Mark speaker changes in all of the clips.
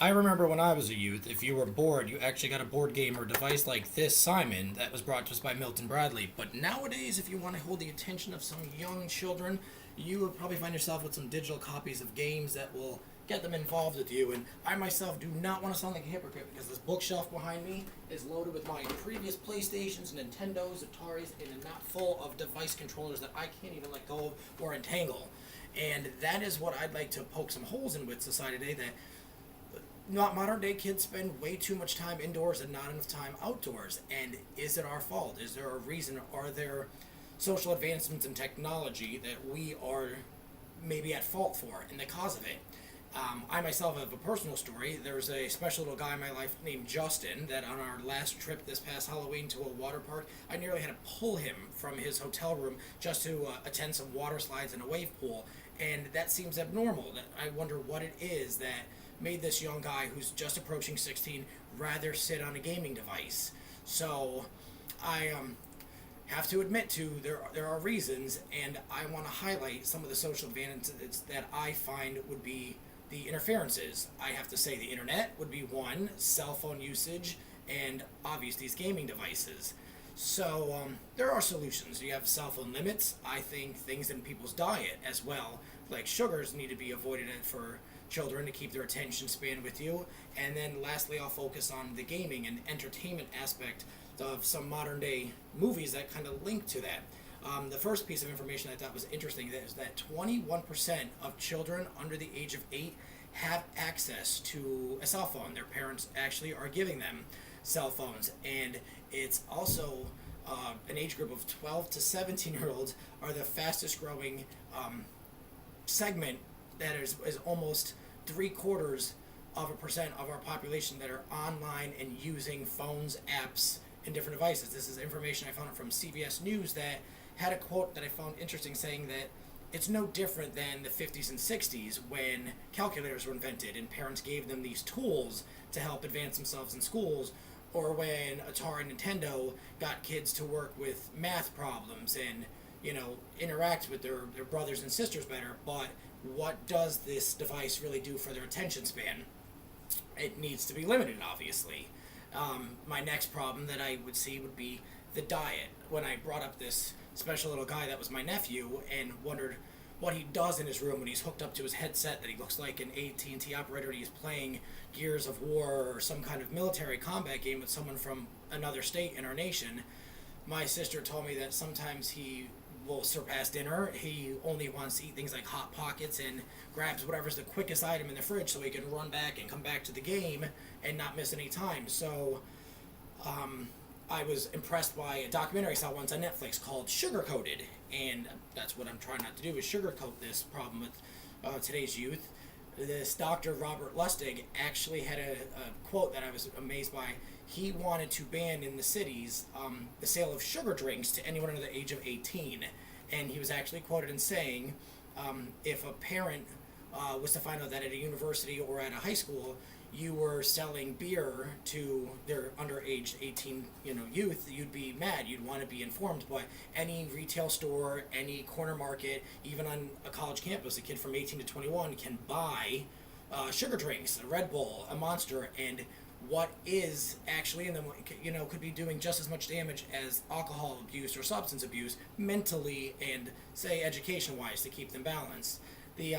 Speaker 1: I remember when I was a youth, if you were bored, you actually got a board game or device like this Simon that was brought to us by Milton Bradley. But nowadays, if you want to hold the attention of some young children, you will probably find yourself with some digital copies of games that will get them involved with you. And I myself do not want to sound like a hypocrite because this bookshelf behind me is loaded with my previous PlayStations, Nintendos, Ataris, and not full of device controllers that I can't even let go of or entangle. And that is what I'd like to poke some holes in with society today, that not modern day kids spend way too much time indoors and not enough time outdoors. And is it our fault? Is there a reason? Are there social advancements in technology that we are maybe at fault for and the cause of it? I myself have a personal story. There's a special little guy in my life named Justin that on our last trip this past Halloween to a water park, I nearly had to pull him from his hotel room just to attend some water slides and a wave pool. And that seems abnormal. That I wonder what it is that made this young guy who's just approaching 16 rather sit on a gaming device. So I have to admit to there are reasons, and I want to highlight some of the social advantages that I find would be the interferences. I have to say the internet would be one, cell phone usage, and obviously these gaming devices. So there are solutions. You have cell phone limits. I think things in people's diet as well, like sugars, need to be avoided for children to keep their attention span with you. And then lastly, I'll focus on the gaming and entertainment aspect of some modern day movies that kind of link to that. The first piece of information I thought was interesting is that 21% of children under the age of 8 have access to a cell phone. Their parents actually are giving them cell phones. And it's also an age group of 12 to 17-year-olds are the fastest growing segment, that is almost 3/4% of our population that are online and using phones, apps, and different devices. This is information I found from CBS News that had a quote that I found interesting saying that it's no different than the 50s and 60s when calculators were invented and parents gave them these tools to help advance themselves in schools, or when Atari and Nintendo got kids to work with math problems and, interact with their brothers and sisters better. But what does this device really do for their attention span? It needs to be limited, obviously. My next problem that I would see would be the diet. When I brought up this special little guy that was my nephew and wondered what he does in his room when he's hooked up to his headset that he looks like an AT&T operator and he's playing Gears of War or some kind of military combat game with someone from another state in our nation, my sister told me that sometimes he will surpass dinner. He only wants to eat things like Hot Pockets and grabs whatever's the quickest item in the fridge so he can run back and come back to the game and not miss any time. So I was impressed by a documentary I saw once on Netflix called Sugar Coated, and that's what I'm trying not to do, is sugarcoat this problem with today's youth. This Dr. Robert Lustig actually had a quote that I was amazed by. He wanted to ban in the cities the sale of sugar drinks to anyone under the age of 18. And he was actually quoted in saying, if a parent was to find out that at a university or at a high school you were selling beer to their underage 18 youth, you'd be mad. You'd want to be informed. But any retail store, any corner market, even on a college campus, a kid from 18 to 21 can buy sugar drinks, a Red Bull, a Monster, and what is actually in them could be doing just as much damage as alcohol abuse or substance abuse mentally and, say, education wise, to keep them balanced. The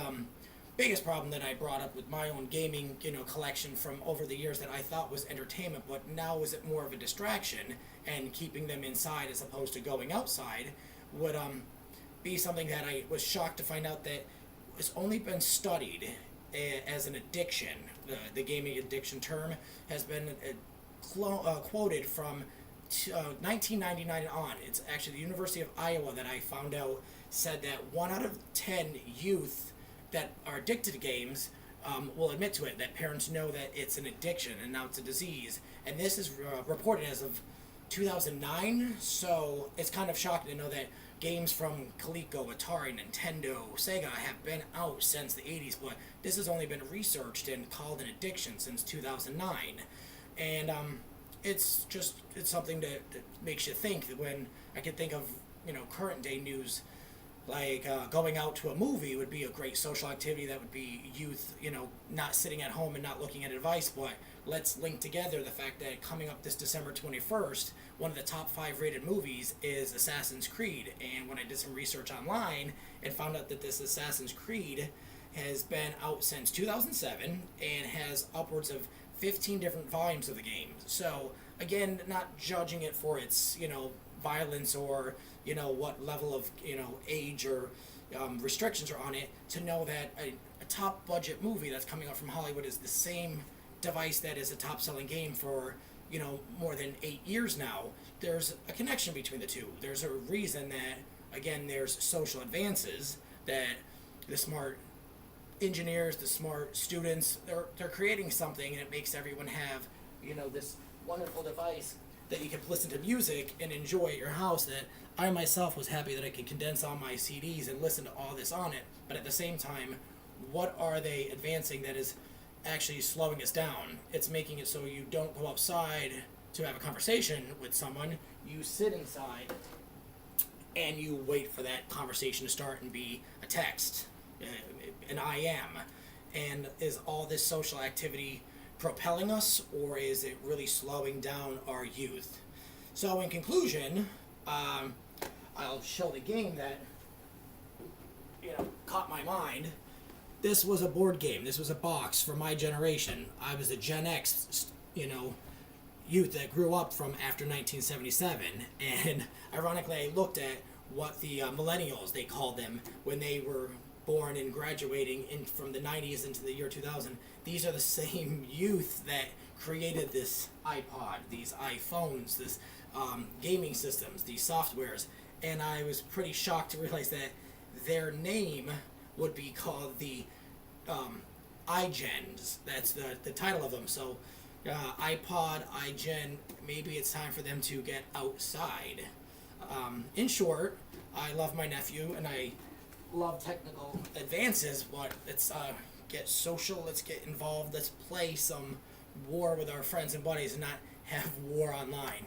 Speaker 1: biggest problem that I brought up with my own gaming collection from over the years that I thought was entertainment, but now is it more of a distraction and keeping them inside as opposed to going outside, would be something that I was shocked to find out that it's only been studied as an addiction. The gaming addiction term has been quoted from 1999 on. It's actually the University of Iowa that I found out said that 1 out of 10 youth that are addicted to games will admit to it, that parents know that it's an addiction and now it's a disease. And this is reported as of 2009, so it's kind of shocking to know that games from Coleco, Atari, Nintendo, Sega have been out since the 80s, but this has only been researched and called an addiction since 2009. And it's something that makes you think, that when I can think of current day news Like going out to a movie would be a great social activity that would be youth, you know, not sitting at home and not looking at advice, but let's link together the fact that coming up this December 21st, one of the top 5 rated movies is Assassin's Creed. And when I did some research online and found out that this Assassin's Creed has been out since 2007 and has upwards of 15 different volumes of the game. So, again, not judging it for its, you know, violence or, you know, what level of, you know, age or restrictions are on it, to know that a top budget movie that's coming out from Hollywood is the same device that is a top selling game for, you know, more than 8 years now. There's a connection between the two. There's a reason that, again, there's social advances that the smart engineers, the smart students, they're creating something, and it makes everyone have, you know, this wonderful device that you can listen to music and enjoy at your house. That I myself was happy that I could condense all my CDs and listen to all this on it. But at the same time, what are they advancing that is actually slowing us down? It's making it so you don't go outside to have a conversation with someone. You sit inside and you wait for that conversation to start and be a text, an I am. And is all this social activity propelling us, or is it really slowing down our youth? So in conclusion, I'll show the game that, you know, caught my mind. This was a board game. This was a box for my generation. I was a Gen X, you know, youth that grew up from after 1977. And ironically, I looked at what the millennials, they called them, when they were born and graduating in from the 90s into the year 2000. These are the same youth that created this iPod, these iPhones, this gaming systems, these softwares. And I was pretty shocked to realize that their name would be called the iGens. That's the title of them. So iPod, iGen, maybe it's time for them to get outside. In short, I love my nephew and I love technical advances, but let's get social, let's get involved, let's play some war with our friends and buddies and not have war online.